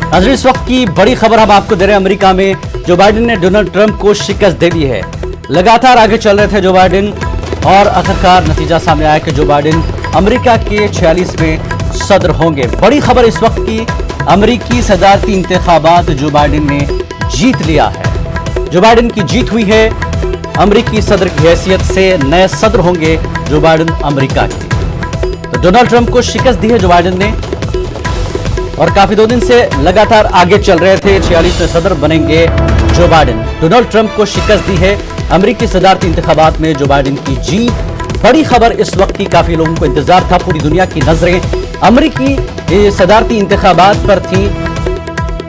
आज इस वक्त की बड़ी खबर हम आपको दे रहे हैं। अमेरिका में जो बाइडेन ने डोनाल्ड ट्रंप को शिकस्त दे दी है। लगातार आगे चल रहे थे जो बाइडेन और आखिरकार नतीजा सामने आया कि जो बाइडेन अमेरिका के 46वें सदर होंगे। बड़ी खबर इस वक्त की, अमेरिकी सदारती इंतखाबात जो बाइडेन ने जीत लिया है। जो बाइडेन की जीत हुई है, अमेरिकी सदर की हैसियत से नए सदर होंगे जो बाइडेन अमेरिका के। तो डोनाल्ड ट्रंप को शिकस्त दी है जो बाइडेन ने, और काफी 2 दिन से लगातार आगे चल रहे थे। 46वें सदर बनेंगे जो बाइडेन। डोनाल्ड ट्रंप को शिकस्त दी है। अमेरिकी सदारती इंतखाबात में जो बाइडेन की जीत, बड़ी खबर इस वक्त की। काफी लोगों को इंतजार था, पूरी दुनिया की नजरें अमेरिकी सदारती इंतखाबात पर थी,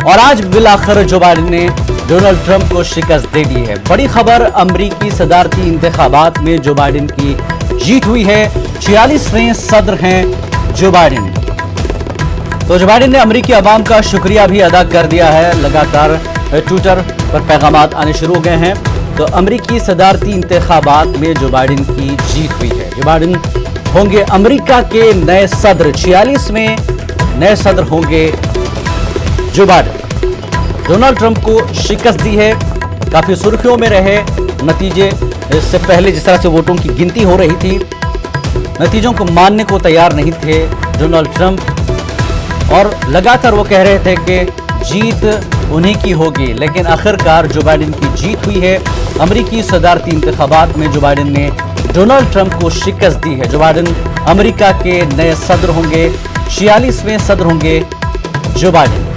और आज बिलाखिर जो बाइडेन ने डोनाल्ड ट्रंप को शिकस्त दे दी है। बड़ी खबर, अमेरिकी सदारती इंतखाबात में जो बाइडेन की जीत हुई है। 46वें सदर हैं जो बाइडेन। तो जो बाइडेन ने अमेरिकी अवाम का शुक्रिया भी अदा कर दिया है। लगातार ट्विटर पर पैगामात आने शुरू हो गए हैं। तो अमेरिकी सदारती इंतखाबात में जो बाइडेन की जीत हुई है। जो बाइडेन होंगे अमेरिका के नए सदर, 46वें नए सदर होंगे जो बाइडेन। डोनाल्ड ट्रंप को शिकस्त दी है। काफी सुर्खियों में रहे नतीजे। इससे पहले जिस तरह से वोटों की गिनती हो रही थी, नतीजों को मानने को तैयार नहीं थे डोनाल्ड ट्रंप, और लगातार वो कह रहे थे कि जीत उन्हीं की होगी। लेकिन आखिरकार जो बाइडेन की जीत हुई है। अमेरिकी सदारती इंतखाबात में जो बाइडेन ने डोनाल्ड ट्रंप को शिकस्त दी है। जो बाइडेन अमेरिका के नए सदर होंगे, 46वें सदर होंगे जो बाइडेन।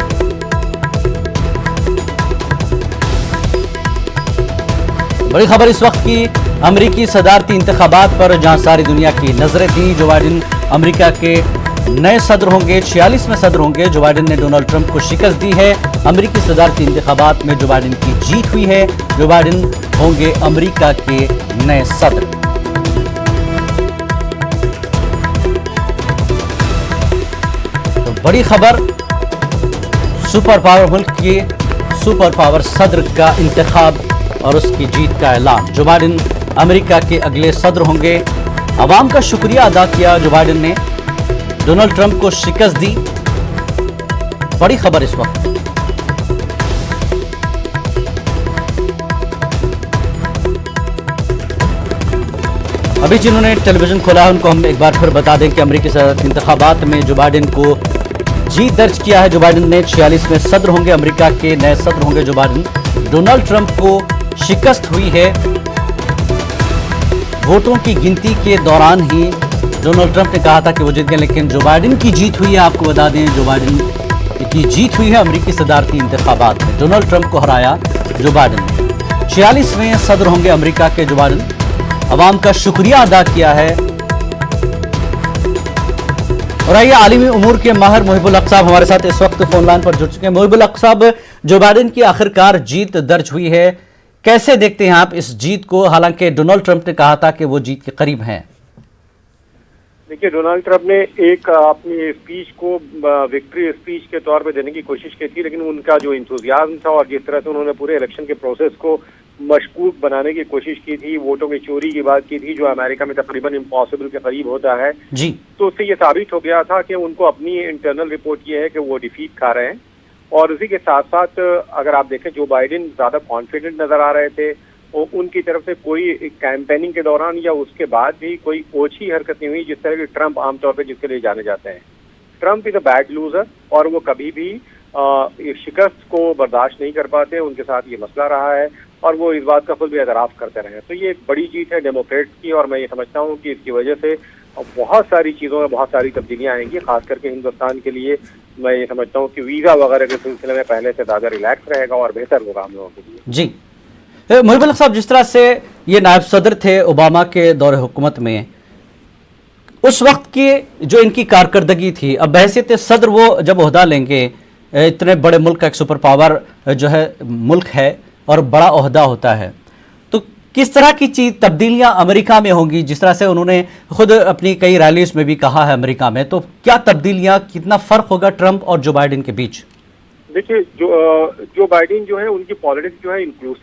बड़ी खबर इस वक्त की, अमेरिकी सदारती इंतखाबात पर जहां सारी दुनिया की नजरें थी। जो बाइडेन अमेरिका के नए सदर होंगे, 46वें सदर होंगे। जो बाइडेन ने डोनाल्ड ट्रंप को शिकस्त दी है। अमेरिकी सदारती इंतखाबात में जो बाइडेन की जीत हुई है। जो बाइडेन होंगे अमेरिका के नए सदर। तो बड़ी खबर, सुपर पावर मुल्क के सुपर पावर सदर का इंतखाब और उसकी जीत का ऐलान। जो बाइडेन अमेरिका के अगले सदर होंगे। अवाम का शुक्रिया अदा किया जो बाइडेन ने, डोनाल्ड ट्रंप को शिकस्त दी। बड़ी खबर इस वक्त। अभी जिन्होंने टेलीविजन खोला है उनको हम एक बार फिर बता दें कि अमेरिकी सदारती इंतखाबात में जो बाइडेन को जीत दर्ज किया है। जो बाइडेन ने 46वें सदर होंगे, अमेरिका के नए सदर होंगे जो बाइडेन। डोनाल्ड ट्रंप को शिकस्त हुई है। वोटों की गिनती के दौरान ही डोनाल्ड ट्रंप ने कहा था कि वो जीत गए, लेकिन जो बाइडेन की जीत हुई है, आपको बता दें जो बाइडेन की जीत हुई है अमेरिकी सदारती इंतखाबात में। डोनाल्ड ट्रंप को हराया जो बाइडेन ने। 46वें सदर होंगे अमेरिका के जो बाइडेन। अवाम का शुक्रिया अदा किया है। और आइए आलिमी उमूर के माहिर मुहिबुल हक साहब हमारे साथ इस वक्त फोन लाइन पर जुड़ चुके हैं। मुहिबुल हक साहब, जो बाइडेन की आखिरकार जीत दर्ज हुई है, कैसे देखते हैं आप इस जीत को? हालांकि डोनाल्ड ट्रंप ने कहा था कि वो जीत के करीब हैं। देखिए, डोनाल्ड ट्रंप ने एक अपनी स्पीच को विक्ट्री स्पीच के तौर पे देने की कोशिश की थी, लेकिन उनका जो इंथुजियाज्म था और जिस तरह से उन्होंने पूरे इलेक्शन के प्रोसेस को मशकूक बनाने की कोशिश की थी, वोटों की चोरी की बात की थी, जो अमेरिका में तकरीबन इम्पॉसिबल के करीब होता है जी, तो उससे ये साबित हो गया था कि उनको अपनी इंटरनल रिपोर्ट ये है कि वो डिफीट खा रहे हैं। और उसी के साथ साथ अगर आप देखें, जो बाइडेन ज्यादा कॉन्फिडेंट नजर आ रहे थे, उनकी तरफ से कोई कैंपेनिंग के दौरान या उसके बाद भी कोई ओछी हरकत नहीं हुई, जिस तरह की ट्रंप आमतौर पर जिसके लिए जाने जाते हैं। Trump is a bad loser, और वो कभी भी शिकस्त को बर्दाश्त नहीं कर पाते। उनके साथ ये मसला रहा है और वो इस बात का खुद भी एतराफ करते रहे। तो ये एक बड़ी जीत है डेमोक्रेट्स की, और मैं ये समझता हूँ कि इसकी वजह से बहुत सारी चीज़ों में बहुत सारी तब्दीलियाँ आएंगी, खास करके हिंदुस्तान के लिए। मैं ये समझता हूँ कि वीज़ा वगैरह के सिलसिले में पहले से ज़्यादा रिलैक्स रहेगा और बेहतर होगा हम लोगों के लिए। जी मुहिबुल हक साहब, जिस तरह से ये नायब सदर थे ओबामा के दौरे हुकूमत में, उस वक्त की जो इनकी कारकर्दगी थी, अब बहैसियत सदर वो जब ओहदा लेंगे, इतने बड़े मुल्क का एक सुपर पावर जो है मुल्क है और बड़ा ओहदा होता है, तो किस तरह की चीज तब्दीलियां अमेरिका में होंगी? जिस तरह से उन्होंने खुद अपनी कई रैलीज में भी कहा है अमेरिका में, तो क्या तब्दीलियां, कितना फर्क होगा ट्रंप और जो बाइडेन के बीच? देखिए, जो बाइडेन जो है, उनकी पॉलिटिक्स जो है इंक्लूसिव